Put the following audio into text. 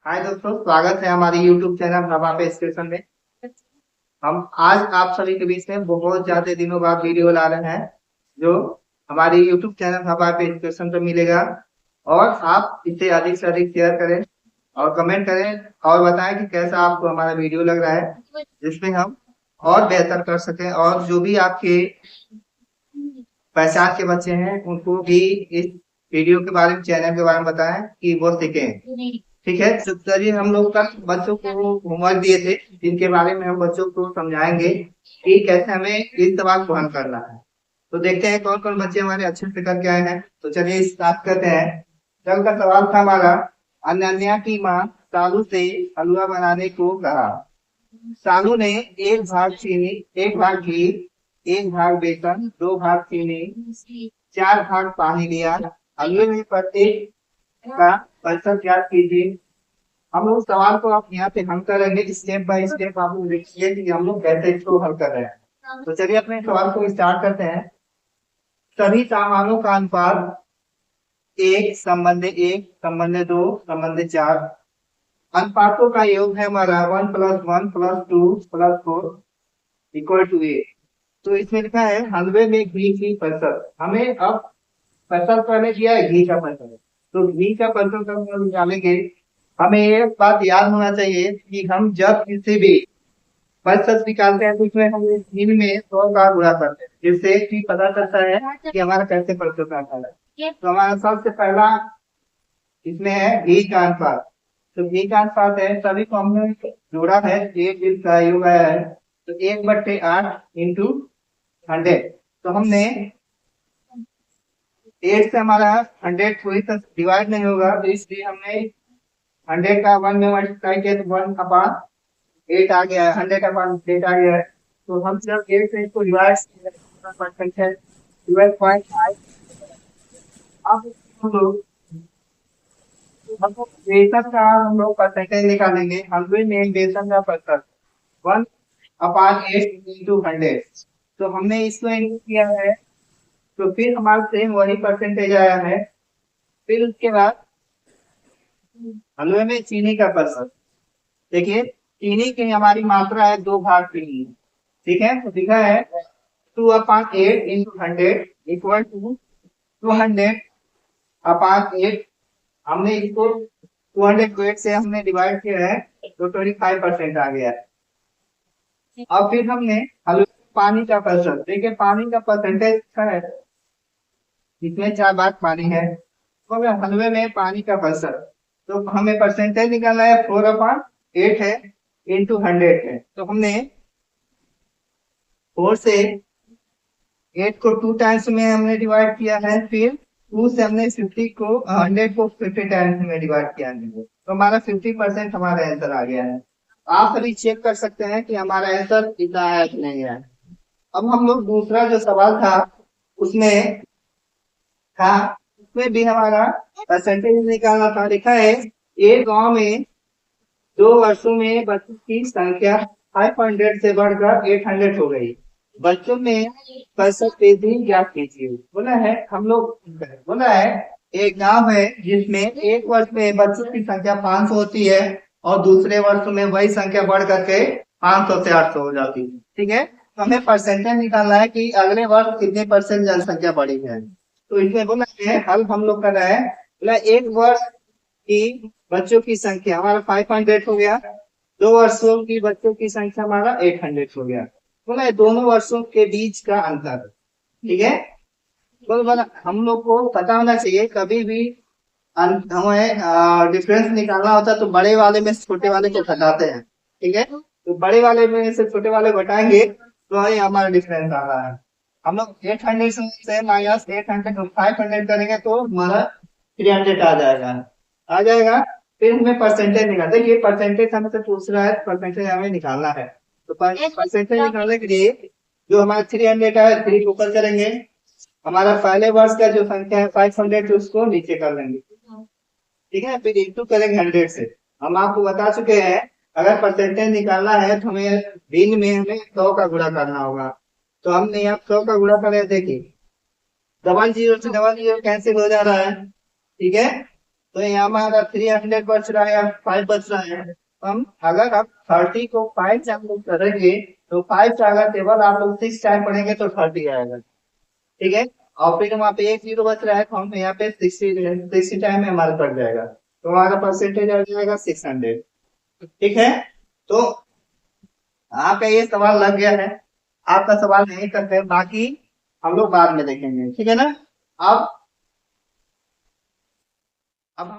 हाय दोस्तों, स्वागत है हमारे YouTube चैनल हवा पे स्टेशन में। हम आज आप सभी के बीच में बहुत ज्यादा दिनों बाद वीडियो ला रहे हैं, जो हमारे YouTube चैनल हवा पे स्टेशन पे मिलेगा। और आप इसे अधिक से अधिक शेयर करें और कमेंट करें और बताएं कि कैसा आपको हमारा वीडियो लग रहा है, जिसमें हम और बेहतर कर सकें और जो भी आपके पहचान के बच्चे हैं उनको भी इस वीडियो के बारे में, चैनल के बारे में बताएं कि वो सीखें। ठीक है, तो चलिए हम लोग कल बच्चों को होमवर्क दिए थे, जिनके बारे में हम बच्चों को समझाएंगे कि कैसे हमें इस सवाल को हल करना है। तो देखते हैं कौन कौन बच्चे हमारे अच्छे से करके आए हैं। तो चलिए स्टार्ट करते हैं। कल का सवाल था हमारा, अनन्या की माँ सालू से हलवा बनाने को कहा। सालू ने एक भाग चीनी, एक भाग घी, एक भाग बेसन, दो भाग चीनी, चार भाग पानी लिया। हलवे में प्रत्येक का प्रतिशत ज्ञात कीजिए। हम लोग सवाल को आप यहाँ पे हल करेंगे, स्टेप बाय स्टेप आप लोग देखिए कि हम लोग कैसे इसको हल कर रहे हैं। तो चलिए अपने सवाल को स्टार्ट करते हैं। सभी सामानों का अनुपात एक संबंध दो संबंध चार। अनुपातों का योग है हमारा 1+1+2+4 इक्वल टू 8। तो इसमें लिखा है हलवे में घी की प्रतिशत। हमें अब प्रतिशत पहले दिया है घी का प्रतिशत, तो घी का प्रतिशत हम निकालेंगे। हमें एक बात याद होना चाहिए कि हम जब किसी भी प्रतिशत निकालते हैं तो इसमें हम घी में 100 का गुणा करते हैं, जिससे कि पता चलता है कि हमारा कैसे प्रतिशत आता है। तो हमारा सबसे पहला इसमें है घी का अनुपात। तो घी का अनुपात है, सभी को हमने जोड़ा है, एक जिसका योग आया है, तो 1/8 इंटू 100। तो हमने 8 से हमारा 100 पूरी तरह डिवाइड नहीं होगा, तो इसलिए हमने 100 का 1 में मल्टीप्लाई किया तो 1/8 आ गया है, 100/8 आ गया है। तो हम जब 8 से इसको डिवाइड परसेंट है 12.5। अब हम लोग बेसन का हम लोग परसेंटेज निकालेंगे। हलवे में बेसन का प्रतिशत 1/8 इंटू 100। तो हमने इसको इंटू किया है, तो फिर हमारे सेम वही परसेंटेज आया है। फिर उसके बाद हलवे में चीनी का प्रतिशत, देखिए चीनी की हमारी मात्रा है 2 भाग चीनी। ठीक है, तो लिखा है 2/8 इंटू 100 इक्वल टू 200/8। हमने इसको 200 को 8 से हमने डिवाइड किया है, तो 25% आ गया है। अब फिर हमने हलवे में पानी का प्रतिशत, देखिए पानी का परसेंटेज क्या है, इसमें 4 भाग पानी है। तो अगर हलवे में पानी का प्रतिशत, तो हमें परसेंटेज निकालना है 4/8 है इंटू 100 है। तो हमने 4 से 8 को 2 टाइम्स में हमने डिवाइड किया है, फिर 2 से हमने 50 को 100 को 50 टाइम्स में डिवाइड किया है, तो हमारा 50% हमारा आंसर आ गया है। आप सभी चेक कर सकते हैं कि हमारा आंसर इतना है कि नहीं है। अब हम लोग दूसरा जो सवाल था उसमें था, उसमें भी हमारा परसेंटेज निकालना था। लिखा है एक गांव में 2 वर्षों में बच्चों की संख्या 500 से बढ़कर 800 हो गई। बच्चों में प्रतिशत वृद्धि ज्ञात कीजिए। बोला है हम लोग, बोला है एक गांव है जिसमें एक वर्ष में बच्चों की संख्या 500 होती है और दूसरे वर्ष में वही संख्या बढ़ करके 500 से 800 हो जाती है। ठीक है, तो हमें परसेंटेज निकालना है कि अगले वर्ष कितने परसेंट जनसंख्या बढ़ी है। तो इसमें बोला है हल हम लोग कर रहे हैं। बोला एक वर्ष की बच्चों की संख्या हमारा 500 हो गया, 2 वर्षों की बच्चों की संख्या हमारा 800 हो गया। बोला दोनों वर्षों के बीच का अंतर। ठीक है, तो बोला हम लोग को पता होना चाहिए कभी भी हमें डिफरेंस निकालना होता है तो बड़े वाले में से छोटे वाले को घटाते हैं। ठीक है, तो बड़े वाले में से छोटे वाले घटाएंगे तो ये हमारा डिफरेंस आ रहा है। हम लोग 800 से माइनस 800 500 करेंगे तो हमारा 300 आ जाएगा, आ जाएगा। फिर हमें परसेंटेज निकाल, देखिए परसेंटेज हमें से पूछ रहा है, परसेंटेज हमें निकालना है। तो परसेंटेज निकालने के लिए जो हमारा 300 है 3 ऊपर करेंगे, हमारा पहले वर्ष का जो संख्या है 500 उसको नीचे कर लेंगे। ठीक है, फिर इंटू करेंगे 100 से। हम आपको बता चुके हैं अगर परसेंटेज निकालना है तो हमें दिन में हमें 100 का गुणा करना होगा। तो हमने यहाँ 100 का गुणा कर, देखिए डबल जीरो से डबल जीरो कैंसिल हो जा रहा है। ठीक है, तो यहाँ हमारा 300 बच रहा है या 5 बच रहा है। हम अगर आप 30 को 5 से हम लोग करेंगे तो 5 से अगर टेबल आप लोग 6 टाइम पढ़ेंगे तो 30 आएगा। ठीक है। और फिर वहाँ पे एक जीरो बच रहा है तो हम यहाँ पे 60 टाइम में हमारा कट जाएगा तो हमारा परसेंटेज आ जाएगा 600। ठीक है। तो आपका ये सवाल लग गया है। आपका सवाल नहीं करते हैं, बाकी हम लोग बाद में देखेंगे। ठीक है ना। अब अब हम